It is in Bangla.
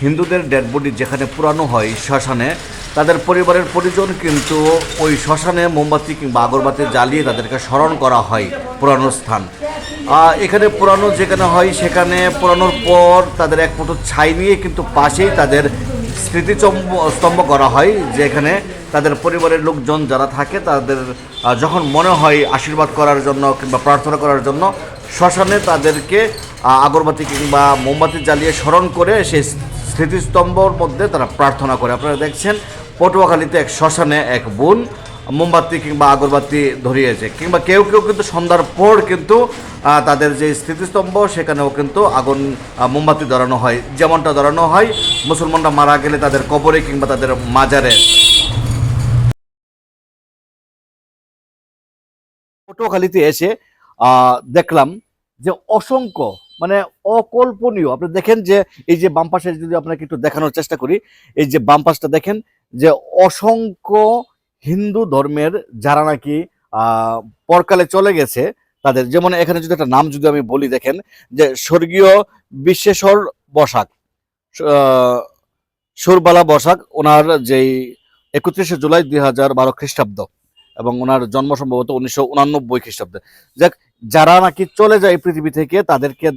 হিন্দুদের ডেড বডি যেখানে পুরানো হয় শ্মশানে, তাদের পরিবারের পরিজন কিন্তু ওই শ্মশানে মোমবাতি কিংবা আগরবাতি জ্বালিয়ে তাদেরকে স্মরণ করা হয় পুরানো স্থান। এখানে পুরানো যেখানে হয় সেখানে পুরানোর পর তাদের এক মুঠো ছাই নিয়ে কিন্তু পাশেই তাদের স্তম্ভ করা হয়, যেখানে তাদের পরিবারের লোকজন যারা থাকে তাদের যখন মনে হয় আশীর্বাদ করার জন্য কিংবা প্রার্থনা করার জন্য শ্মশানে তাদেরকে আগরবাতি কিংবা মোমবাতি জ্বালিয়ে স্মরণ করে সেই স্মৃতিস্তম্ভর মধ্যে তারা প্রার্থনা করে। আপনারা দেখছেন পটুয়াখালীতে এক শ্মশানে এক বোন মোমবাতি কিংবা আগরবাতি ধরিয়েছে, কিংবা কেউ কেউ কিন্তু সন্ধ্যার পর কিন্তু তাদের যে স্মৃতিস্তম্ভ সেখানেও কিন্তু আগুন মোমবাতি ধরানো হয়, যেমনটা ধরানো হয় মুসলমানরা মারা গেলে তাদের কবরে কিংবা তাদের মাজারে। পটুয়াখালীতে এসে দেখলাম যে অসংখ্য মানে অকল্পনীয়, আপনি দেখেন যে এই যে বাম পাশে যদি আপনাকে একটু দেখানোর চেষ্টা করি, এই যে বাম পাশটা দেখেন যে অসংখ্য হিন্দু ধর্মের যারা নাকি পরকালে চলে গেছে তাদের, যেমন এখানে যদি একটা নাম যদি আমি বলি, দেখেন যে স্বর্গীয় বিশ্বেশ্বর বসাক, সুরবালা বসাক, ওনার যেই 31শে জুলাই 2012 খ্রিস্টাব্দ এবং ওনার জন্ম সম্ভবত 1989 খ্রিস্টাব্দে। যাক, যারা নাকি চলে যায় পৃথিবী থেকে তাদেরকে